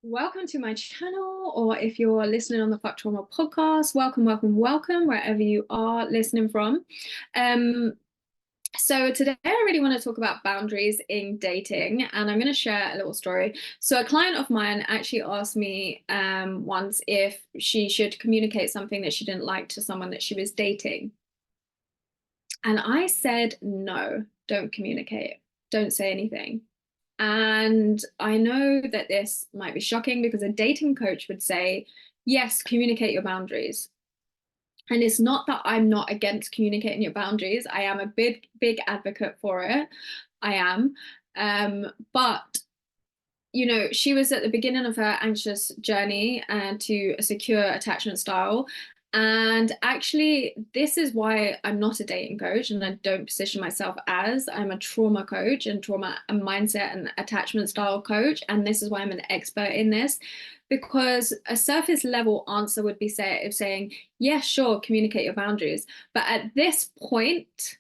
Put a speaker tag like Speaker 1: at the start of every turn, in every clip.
Speaker 1: Welcome to my channel, or if you're listening on the Fuck Trauma podcast, welcome, wherever you are listening from. Um, so today I really want to talk about boundaries in dating, and I'm going to share a little story. So a client of mine actually asked me once if she should communicate something that she didn't like to someone that she was dating. And I said, no, don't communicate, don't say anything. And I know that this might be shocking because a dating coach would say, yes, communicate your boundaries. And it's not that I'm not against communicating your boundaries. I am a big advocate for it. I am. But she was at the beginning of her anxious journey and to a secure attachment style. And actually, this is why I'm not a dating coach and I don't position myself as. I'm a trauma coach and trauma and mindset and attachment style coach. And this is why I'm an expert in this, because a surface level answer would be saying, yeah, sure, communicate your boundaries. But at this point,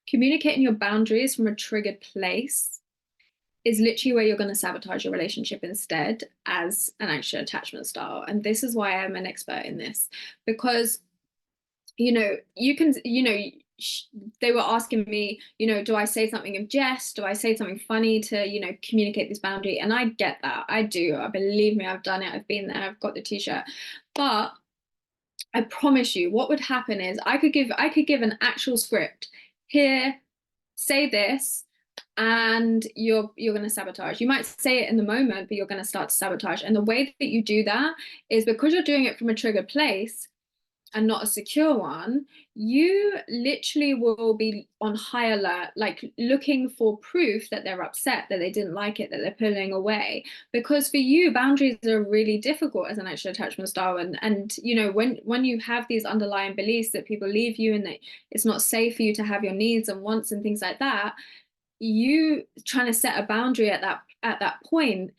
Speaker 1: communicating your boundaries from a triggered place is literally where you're going to sabotage your relationship instead as an anxious attachment style. And this is why I'm an expert in this, because, you can, they were asking me, do I say something of jest? Do I say something funny to, communicate this boundary? And I get that. I do. Believe me, I've done it. I've been there. I've got the t-shirt. But I promise you, what would happen is I could give an actual script. Here, say this, and you're going to sabotage. You might say it in the moment, but you're going to start to sabotage. And the way that you do that is because you're doing it from a triggered place and not a secure one, you literally will be on high alert, like looking for proof that they're upset, that they didn't like it, that they're pulling away. Because for you, boundaries are really difficult as an anxious attachment style. And when you have these underlying beliefs that people leave you and that it's not safe for you to have your needs and wants and things like that, you trying to set a boundary at that point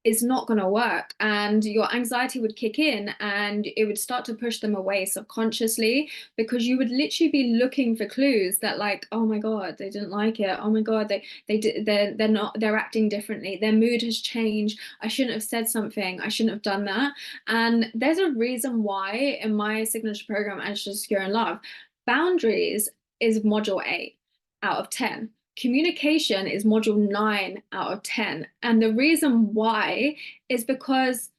Speaker 1: is not going to work, and your anxiety would kick in and it would start to push them away subconsciously, because you would literally be looking for clues that, like, oh my god, they didn't like it, oh my god, they're acting differently, their mood has changed, I shouldn't have said something, I shouldn't have done that. And there's a reason why in my signature program, Anxious, Secure and Love, boundaries is module 8 out of 10. Communication is module 9 out of 10. And the reason why is because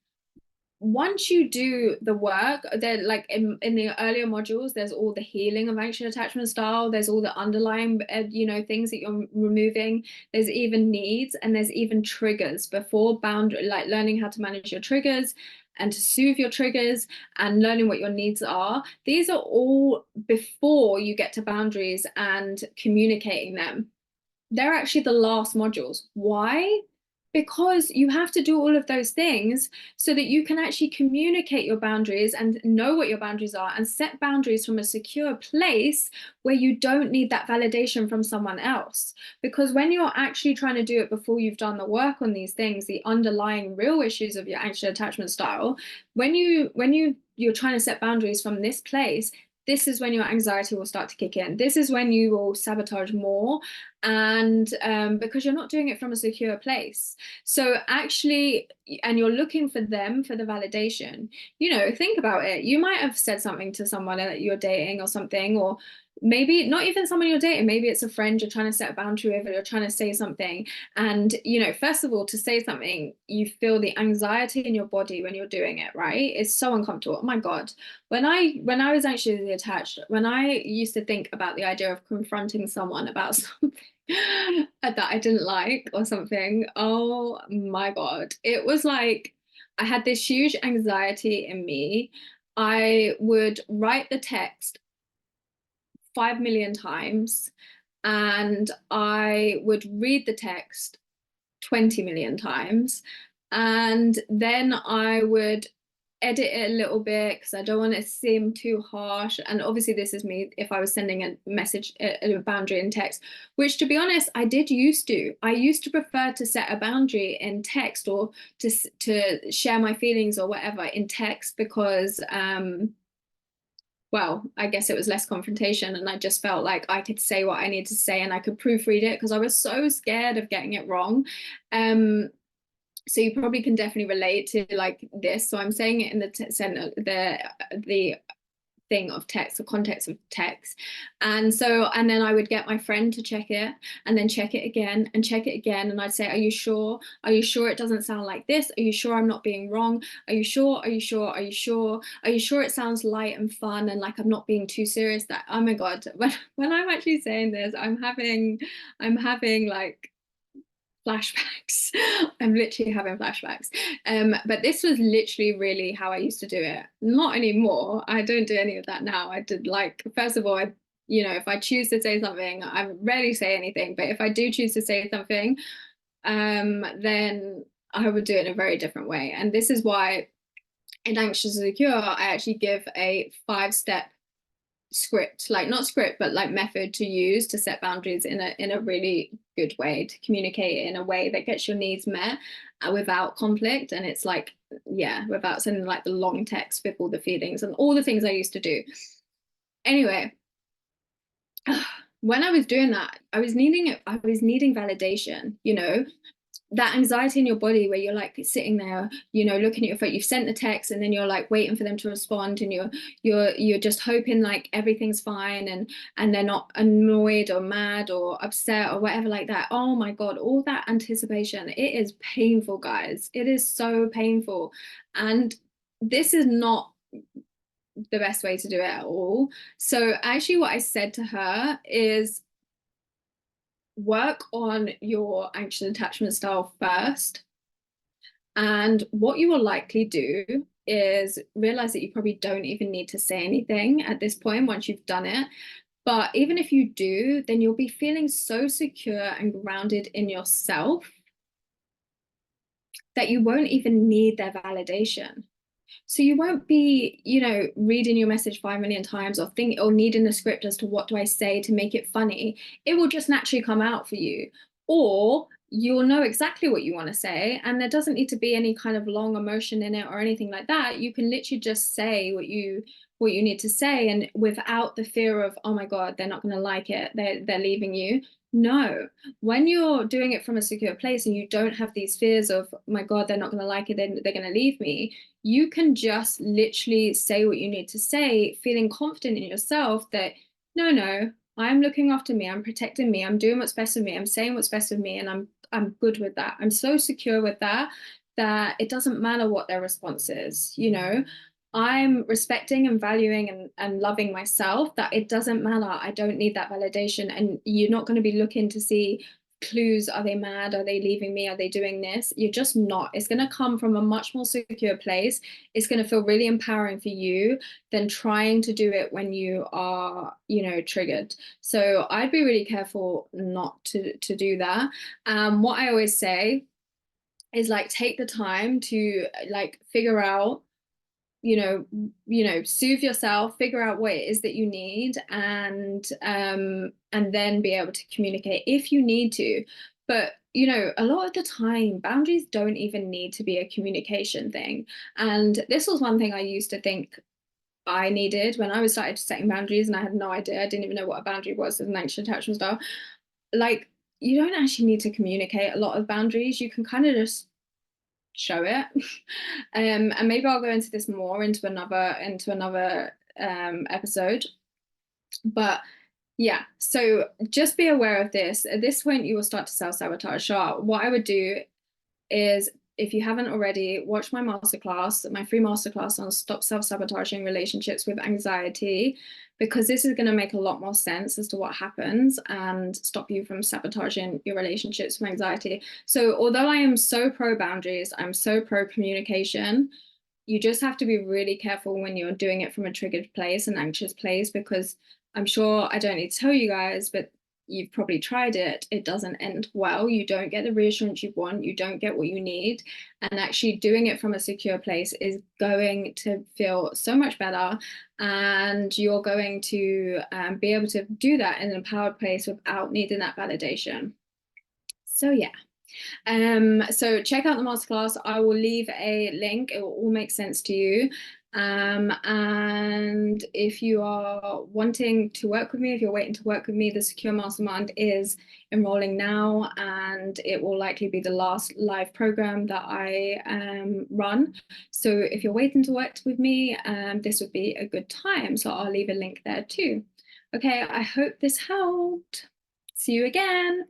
Speaker 1: once you do the work, there, like in the earlier modules, there's all the healing of anxious attachment style, there's all the underlying things that you're removing, there's even needs, and there's even triggers before boundary, like learning how to manage your triggers and to soothe your triggers and learning what your needs are. These are all before you get to boundaries and communicating them. They're actually the last modules. Why? Because you have to do all of those things so that you can actually communicate your boundaries and know what your boundaries are and set boundaries from a secure place where you don't need that validation from someone else. Because when you're actually trying to do it before you've done the work on these things, the underlying real issues of your anxious attachment style, when you're trying to set boundaries from this place, this is when your anxiety will start to kick in. This is when you will sabotage more, and because you're not doing it from a secure place. So actually, and you're looking for them for the validation. Think about it. You might have said something to someone that you're dating or something, or maybe not even someone you're dating, maybe it's a friend you're trying to set a boundary with, or you're trying to say something, and first of all, to say something, you feel the anxiety in your body when you're doing it, right? It's so uncomfortable. Oh my god, when I was anxiously attached, when I used to think about the idea of confronting someone about something that I didn't like or something, oh my god, it was like I had this huge anxiety in me. I would write the text 5 million times, and I would read the text 20 million times, and then I would edit it a little bit because I don't want it to seem too harsh. And obviously, this is me if I was sending a message, a boundary in text, which, to be honest, I did used to. I used to prefer to set a boundary in text, or to share my feelings or whatever in text, because well, I guess it was less confrontation, and I just felt like I could say what I needed to say and I could proofread it because I was so scared of getting it wrong. Um, So you probably can definitely relate to like this. So I'm saying it in the center, the thing of text, the context of text. And then I would get my friend to check it and then check it again and check it again. And I'd say, are you sure? Are you sure it doesn't sound like this? Are you sure I'm not being wrong? Are you sure? Are you sure? Are you sure? Are you sure it sounds light and fun and like I'm not being too serious? That, oh my God, when I'm actually saying this, I'm having like flashbacks. I'm literally having flashbacks. But this was literally really how I used to do it. Not anymore. I don't do any of that now. I did like, first of all, if I choose to say something, I rarely say anything. But if I do choose to say something, then I would do it in a very different way. And this is why in Anxious and Secure, I actually give a 5-step script, like not script but like method to use to set boundaries in a really good way, to communicate in a way that gets your needs met without conflict. And it's like, yeah, without sending like the long text with all the feelings and all the things I used to do. Anyway, when I was doing that, I was needing validation, that anxiety in your body where you're like sitting there, looking at your phone, you've sent the text and then you're like waiting for them to respond, and you're just hoping like everything's fine, and they're not annoyed or mad or upset or whatever like that. Oh my God, all that anticipation, it is painful, guys. It is so painful. And this is not the best way to do it at all. So actually what I said to her is, work on your anxious attachment style first. And what you will likely do is realize that you probably don't even need to say anything at this point once you've done it. But even if you do, then you'll be feeling so secure and grounded in yourself that you won't even need their validation. So you won't be, reading your message 5 million times or needing the script as to what do I say to make it funny. It will just naturally come out for you. Or you'll know exactly what you want to say, and there doesn't need to be any kind of long emotion in it or anything like that. You can literally just say what you need to say, and without the fear of, oh my God, they're not going to like it, they're leaving you. No, when you're doing it from a secure place and you don't have these fears of, oh my God, they're not going to like it, they're going to leave me, you can just literally say what you need to say, feeling confident in yourself that, no, I'm looking after me, I'm protecting me, I'm doing what's best for me, I'm saying what's best for me, and I'm good with that. I'm so secure with that that it doesn't matter what their response is, I'm respecting and valuing and loving myself, that it doesn't matter. I don't need that validation. And you're not going to be looking to see clues. Are they mad? Are they leaving me? Are they doing this? You're just not. It's going to come from a much more secure place. It's going to feel really empowering for you than trying to do it when you are, triggered. So I'd be really careful not to do that. What I always say is like, take the time to like figure out, soothe yourself, figure out what it is that you need, and then be able to communicate if you need to. But a lot of the time boundaries don't even need to be a communication thing. And this was one thing I used to think I needed when I was started setting boundaries, and I had no idea. I didn't even know what a boundary was as an anxious attachment style. Like, you don't actually need to communicate a lot of boundaries. You can kind of just show it. And maybe I'll go into this more into another episode. But yeah, so just be aware of this. At this point, you will start to self-sabotage. So what I would do is, if you haven't already, watch my masterclass, my free masterclass on stop self-sabotaging relationships with anxiety, because this is going to make a lot more sense as to what happens and stop you from sabotaging your relationships with anxiety. So although I am so pro boundaries, I'm so pro communication, you just have to be really careful when you're doing it from a triggered place, an anxious place, because I'm sure I don't need to tell you guys, but you've probably tried it. It doesn't end well. You don't get the reassurance you want. You don't get what you need. And actually doing it from a secure place is going to feel so much better. And you're going to be able to do that in an empowered place without needing that validation. So yeah. So check out the masterclass. I will leave a link. It will all make sense to you. And if you are wanting to work with me, if you're waiting to work with me, the Secure Mastermind is enrolling now, and it will likely be the last live program that I run. So if you're waiting to work with me, this would be a good time. So I'll leave a link there too. Okay, I hope this helped. See you again.